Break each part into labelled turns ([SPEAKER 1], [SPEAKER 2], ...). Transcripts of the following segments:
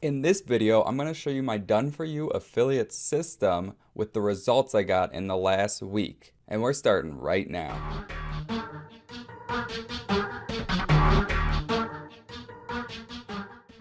[SPEAKER 1] In this video, I'm going to show you my done-for-you affiliate system with the results I got in the last week. And we're starting right now.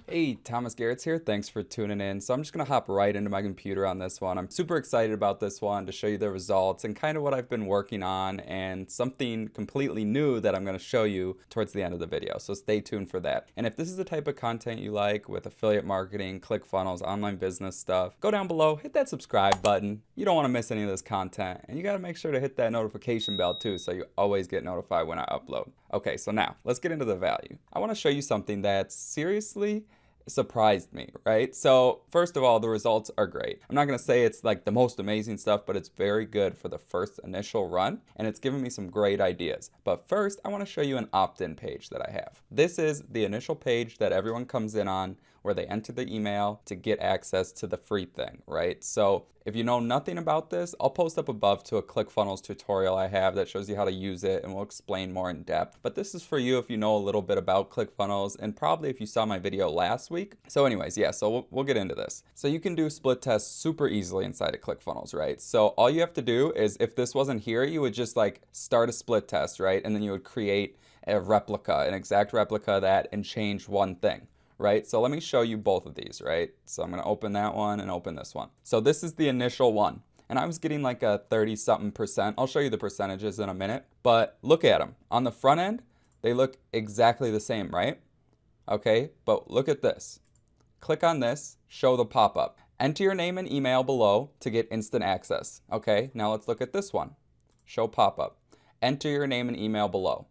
[SPEAKER 1] Hey, Thomas Garrett's here. Thanks for tuning in. So I'm just going to hop right into my computer on this one. I'm super excited about this one to show you the results and kind of what I've been working on and something completely new that I'm going to show you towards the end of the video. So stay tuned for that. And if this is the type of content you like with affiliate marketing, ClickFunnels, online business stuff, go down below, hit that subscribe button. You don't want to miss any of this content. And you got to make sure to hit that notification bell too so you always get notified when I upload. Okay, so now let's get into the value. I want to show you something that seriously surprised me, right? So first of all, the results are great. I'm not going to say it's like the most amazing stuff, but it's very good for the first initial run, and it's given me some great ideas. But first, I want to show you an opt-in page that I have. This is the initial page that everyone comes in on where they enter the email to get access to the free thing, right? So if you know nothing about this, I'll post up above to a ClickFunnels tutorial I have that shows you how to use it, and we'll explain more in depth. But this is for you if you know a little bit about ClickFunnels, and probably if you saw my video last week. So anyways, yeah, so we'll get into this. So you can do split tests super easily inside of ClickFunnels, right? So all you have to do is, if this wasn't here, you would just like start a split test, right? And then you would create a replica, an exact replica of that, and change one thing. Right? So let me show you both of these, right? So I'm going to open that one and open this one. So this is the initial one. And I was getting like a 30-something%. I'll show you the percentages in a minute. But look at them. On the front end, they look exactly the same, right? Okay, but look at this. Click on this, show the pop-up. Enter your name and email below to get instant access. Okay, now let's look at this one. Show pop-up. Enter your name and email below.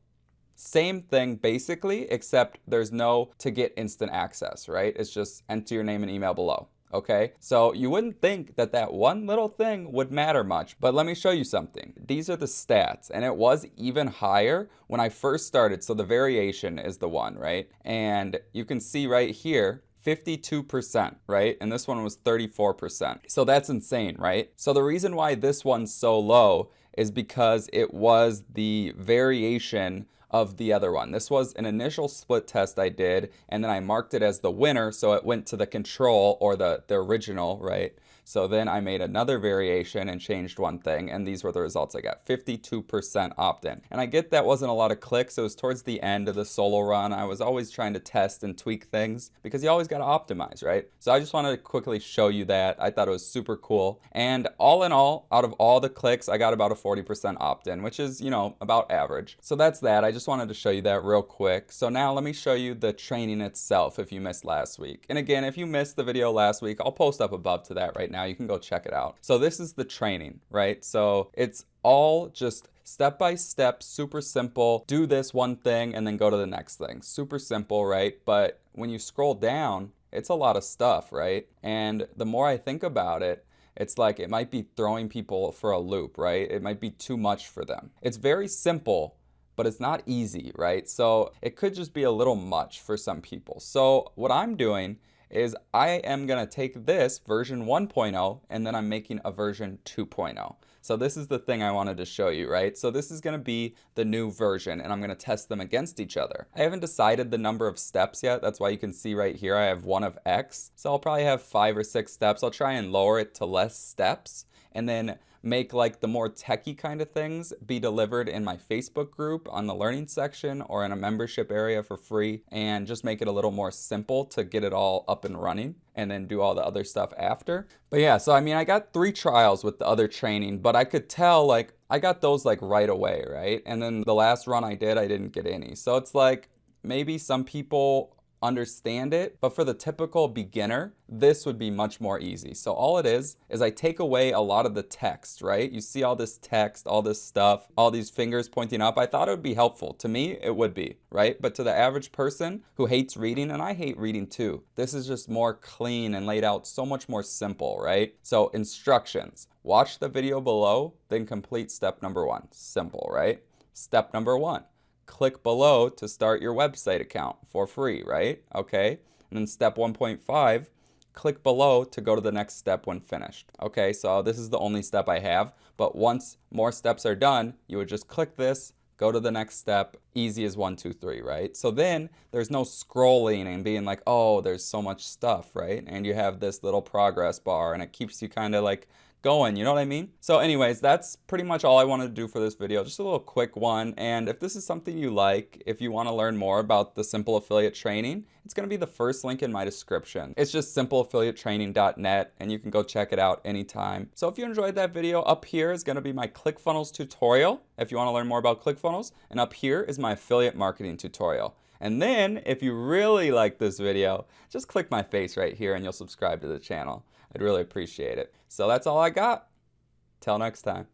[SPEAKER 1] Same thing basically, except there's no to get instant access, right? It's just enter your name and email below, okay? So you wouldn't think that that one little thing would matter much, but let me show you something. These are the stats, and it was even higher when I first started. So the variation is the one, right? And you can see right here, 52%, right? And this one was 34%. So that's insane, right? So the reason why this one's so low is because it was the variation of the other one. This was an initial split test I did, and then I marked it as the winner, so it went to the control or the original, right? So then I made another variation and changed one thing, and these were the results I got. 52% opt-in. And I get that wasn't a lot of clicks. It was towards the end of the solo run. I was always trying to test and tweak things because you always got to optimize, right? So I just wanted to quickly show you that. I thought it was super cool. And all in all, out of all the clicks, I got about a 40% opt-in, which is, you know, about average. So that's that. I just wanted to show you that real quick. So now let me show you the training itself if you missed last week. And again, if you missed the video last week, I'll post up above to that right now. You can go check it out. So this is the training, right? So it's all just step by step, super simple. Do this one thing and then go to the next thing. Super simple, right? But when you scroll down, it's a lot of stuff, right? And the more I think about it, it's like it might be throwing people for a loop, right? It might be too much for them. It's very simple, but it's not easy, right? So it could just be a little much for some people. So what I'm doing is I am gonna take this version 1.0 and then I'm making a version 2.0. So this is the thing I wanted to show you, right? So this is gonna be the new version and I'm gonna test them against each other. I haven't decided the number of steps yet. That's why you can see right here I have one of X. So I'll probably have 5 or 6 steps. I'll try and lower it to less steps and then make like the more techie kind of things be delivered in my Facebook group on the learning section or in a membership area for free, and just make it a little more simple to get it all up and running and then do all the other stuff after. But yeah, so I mean, I got 3 trials with the other training, but I could tell like I got those like right away, right? And then the last run I did, I didn't get any. So it's like maybe some people understand it, but for the typical beginner, this would be much more easy. So all it is I take away a lot of the text, right? You see all this text, all this stuff, all these fingers pointing up. I thought it would be helpful. To me, it would be, right? But to the average person who hates reading, and I hate reading too, this is just more clean and laid out so much more simple, right? So instructions, watch the video below, then complete step number 1. Simple, right? Step number 1. Click below to start your website account for free, right? Okay. And then step 1.5, click below to go to the next step when finished. Okay, so this is the only step I have, but once more steps are done, you would just click this go to the next step, easy as 1, 2, 3, right? So then there's no scrolling and being like, oh, there's so much stuff, right? And you have this little progress bar and it keeps you kind of like going, you know what I mean? So anyways, that's pretty much all I wanted to do for this video, just a little quick one. And if this is something you like, if you want to learn more about the Simple Affiliate Training, it's going to be the first link in my description. It's just simpleaffiliatetraining.net and you can go check it out anytime. So if you enjoyed that video, up here is going to be my ClickFunnels tutorial if you want to learn more about ClickFunnels, and up here is my affiliate marketing tutorial. And then if you really like this video, just click my face right here and you'll subscribe to the channel. I'd really appreciate it. So that's all I got. Till next time.